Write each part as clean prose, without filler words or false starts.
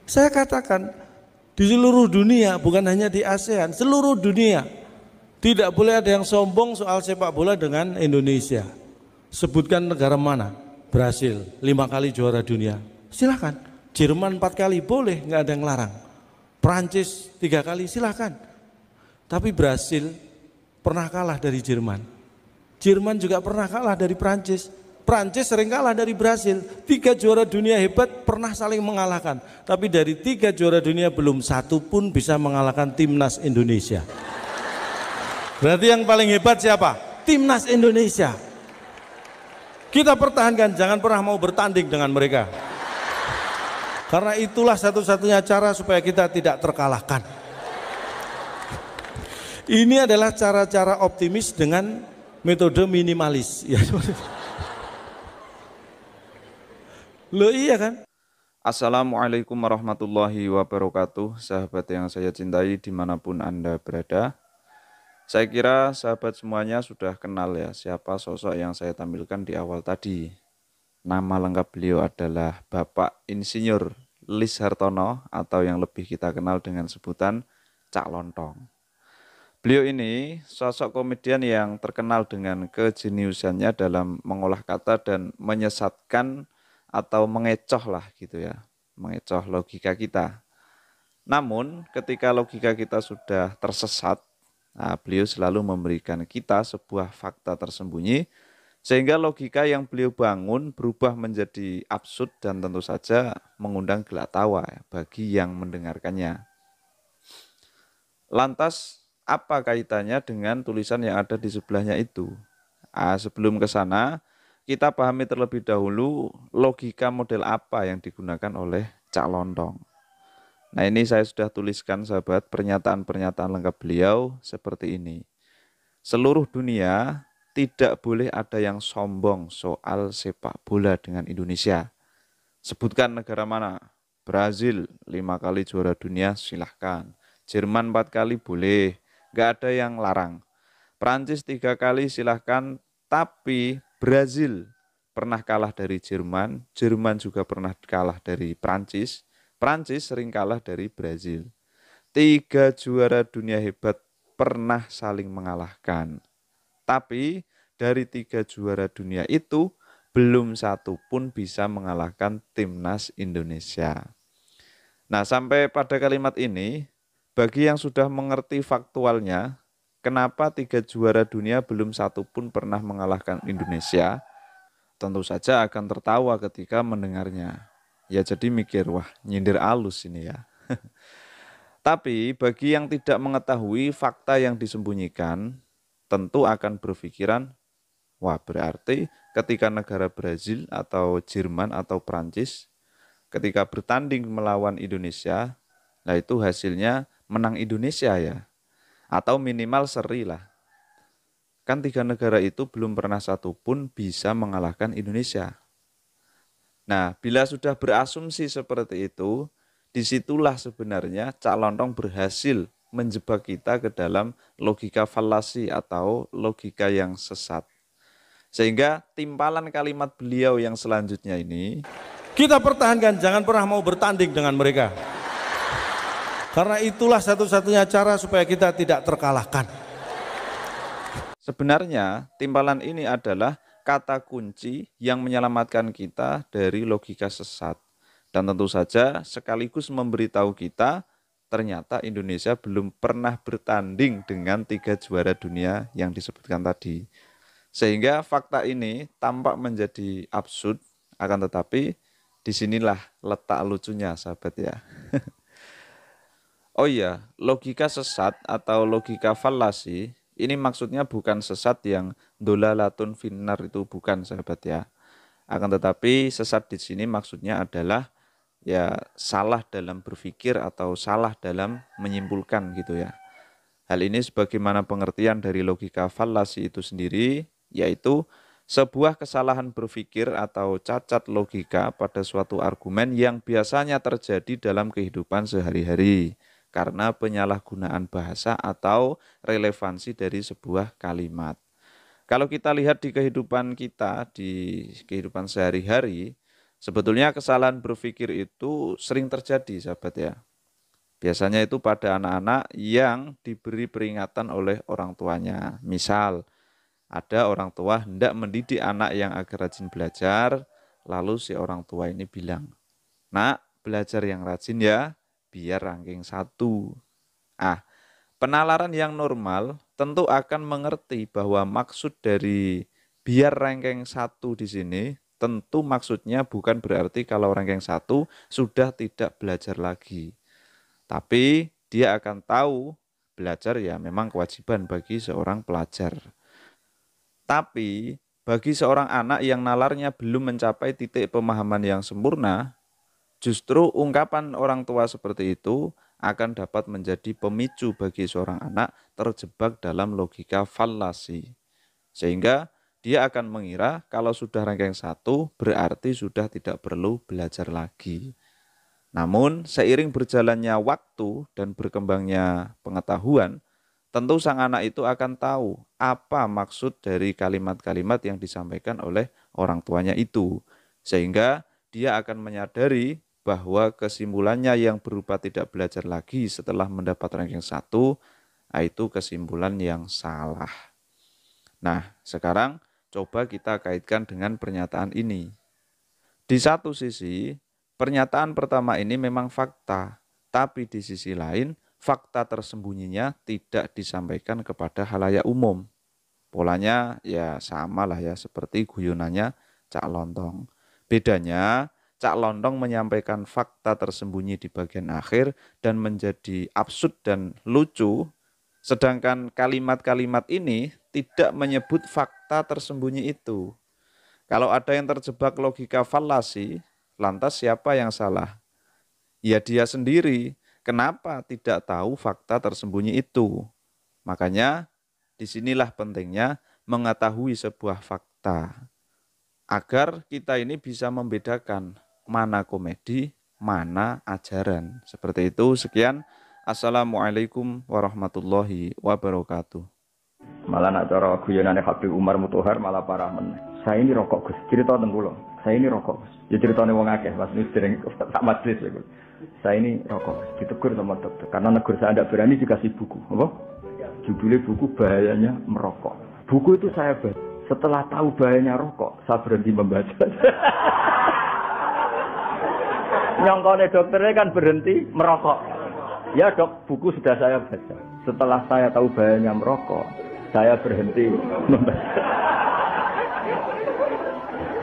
Saya katakan di seluruh dunia, bukan hanya di ASEAN, seluruh dunia tidak boleh ada yang sombong soal sepak bola dengan Indonesia. Sebutkan negara mana? Brasil 5 kali juara dunia, silahkan. Jerman 4 kali, boleh, nggak ada yang larang. Prancis 3 kali, silahkan. Tapi Brasil pernah kalah dari Jerman. Jerman juga pernah kalah dari Prancis. Prancis sering kalah dari Brasil. 3 juara dunia hebat pernah saling mengalahkan. Tapi dari 3 juara dunia belum satu pun bisa mengalahkan timnas Indonesia. Berarti yang paling hebat siapa? Timnas Indonesia. Kita pertahankan, jangan pernah mau bertanding dengan mereka. Karena itulah satu-satunya cara supaya kita tidak terkalahkan. Ini adalah cara-cara optimis dengan metode minimalis. Loh iya kan? Assalamualaikum warahmatullahi wabarakatuh, sahabat yang saya cintai dimanapun Anda berada. Saya kira sahabat semuanya sudah kenal ya siapa sosok yang saya tampilkan di awal tadi. Nama lengkap beliau adalah Bapak Insinyur Lis Hartono atau yang lebih kita kenal dengan sebutan Cak Lontong. Beliau ini sosok komedian yang terkenal dengan kejeniusannya dalam mengolah kata dan menyesatkan atau mengecoh lah gitu ya, mengecoh logika kita. Namun ketika logika kita sudah tersesat, beliau selalu memberikan kita sebuah fakta tersembunyi sehingga logika yang beliau bangun berubah menjadi absurd dan tentu saja mengundang gelak tawa bagi yang mendengarkannya. Lantas apa kaitannya dengan tulisan yang ada di sebelahnya itu? Sebelum ke sana, kita pahami terlebih dahulu logika model apa yang digunakan oleh Cak Lontong. Nah ini saya sudah tuliskan sahabat pernyataan-pernyataan lengkap beliau seperti ini. Seluruh dunia tidak boleh ada yang sombong soal sepak bola dengan Indonesia. Sebutkan negara mana? Brasil 5 kali juara dunia silahkan. Jerman 4 kali boleh, nggak ada yang larang. Prancis 3 kali silahkan, tapi Brasil pernah kalah dari Jerman, Jerman juga pernah kalah dari Prancis, Prancis sering kalah dari Brasil. 3 juara dunia hebat pernah saling mengalahkan. Tapi dari 3 juara dunia itu, belum satu pun bisa mengalahkan timnas Indonesia. Nah sampai pada kalimat ini, bagi yang sudah mengerti faktualnya, kenapa 3 juara dunia belum satu pun pernah mengalahkan Indonesia? Tentu saja akan tertawa ketika mendengarnya. Ya jadi mikir, wah nyindir alus ini ya. Tapi bagi yang tidak mengetahui fakta yang disembunyikan, tentu akan berpikiran, wah berarti ketika negara Brasil atau Jerman atau Prancis, ketika bertanding melawan Indonesia, nah itu hasilnya menang Indonesia ya. Atau minimal seri lah. Kan 3 negara itu belum pernah satu pun bisa mengalahkan Indonesia. Nah, bila sudah berasumsi seperti itu, disitulah sebenarnya Cak Lontong berhasil menjebak kita ke dalam logika falasi atau logika yang sesat. Sehingga timpalan kalimat beliau yang selanjutnya ini, kita pertahankan, jangan pernah mau bertanding dengan mereka. Karena itulah satu-satunya cara supaya kita tidak terkalahkan. Sebenarnya timpalan ini adalah kata kunci yang menyelamatkan kita dari logika sesat. Dan tentu saja sekaligus memberitahu kita ternyata Indonesia belum pernah bertanding dengan 3 juara dunia yang disebutkan tadi. Sehingga fakta ini tampak menjadi absurd, akan tetapi disinilah letak lucunya sahabat ya. Oh iya, logika sesat atau logika falasi ini maksudnya bukan sesat yang dolalatun finnar itu bukan sahabat ya. Akan tetapi sesat di sini maksudnya adalah ya salah dalam berpikir atau salah dalam menyimpulkan gitu ya. Hal ini sebagaimana pengertian dari logika falasi itu sendiri, yaitu sebuah kesalahan berpikir atau cacat logika pada suatu argumen yang biasanya terjadi dalam kehidupan sehari-hari karena penyalahgunaan bahasa atau relevansi dari sebuah kalimat. Kalau kita lihat di kehidupan kita, di kehidupan sehari-hari, Sebetulnya kesalahan berpikir itu sering terjadi, sahabat ya. Biasanya itu pada anak-anak yang diberi peringatan oleh orang tuanya. Misal, ada orang tua hendak mendidik anak yang agar rajin belajar, lalu si orang tua ini bilang, "Nak, belajar yang rajin ya, biar ranking 1." Ah, penalaran yang normal tentu akan mengerti bahwa maksud dari biar ranking 1 di sini, tentu maksudnya bukan berarti kalau ranking 1 sudah tidak belajar lagi. Tapi dia akan tahu belajar ya memang kewajiban bagi seorang pelajar. Tapi bagi seorang anak yang nalarnya belum mencapai titik pemahaman yang sempurna, justru ungkapan orang tua seperti itu akan dapat menjadi pemicu bagi seorang anak terjebak dalam logika falasi. Sehingga dia akan mengira kalau sudah ranking 1 berarti sudah tidak perlu belajar lagi. Namun seiring berjalannya waktu dan berkembangnya pengetahuan, tentu sang anak itu akan tahu apa maksud dari kalimat-kalimat yang disampaikan oleh orang tuanya itu. Sehingga dia akan menyadari bahwa kesimpulannya yang berupa tidak belajar lagi setelah mendapat ranking 1, itu kesimpulan yang salah. Nah, sekarang coba kita kaitkan dengan pernyataan ini. Di satu sisi, pernyataan pertama ini memang fakta, tapi di sisi lain, fakta tersembunyinya tidak disampaikan kepada khalayak umum. Polanya ya sama lah ya, seperti guyonannya Cak Lontong. Bedanya, Cak Lontong menyampaikan fakta tersembunyi di bagian akhir dan menjadi absurd dan lucu, sedangkan kalimat-kalimat ini tidak menyebut fakta tersembunyi itu. Kalau ada yang terjebak logika falasi, lantas siapa yang salah? Ya dia sendiri. Kenapa tidak tahu fakta tersembunyi itu? Makanya disinilah pentingnya mengetahui sebuah fakta. Agar kita ini bisa membedakan mana komedi, mana ajaran. Seperti itu, sekian. Assalamualaikum warahmatullahi wabarakatuh. Malah nak cara guyonane Habib Umar Mutahar malah parah men. Saya ini rokok Gus, cerita teng kula. Saya ini rokok Gus. Ya ceritane wong akeh, Mas ini sering tak majelis ya Gus. Saya ini rokok Gus, ditegur sama dokter karena negur saya tidak berani dikasih buku. Apa? Judulnya buku bahayanya merokok. Buku itu saya baca. Setelah tahu bahayanya rokok, saya berhenti membaca. Nyongkone dokternya kan berhenti merokok. Ya dok, buku sudah saya baca. Setelah saya tahu bahayanya merokok, saya berhenti membaca.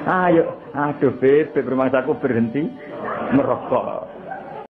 Ayo, aduh beb, rumah aku berhenti merokok.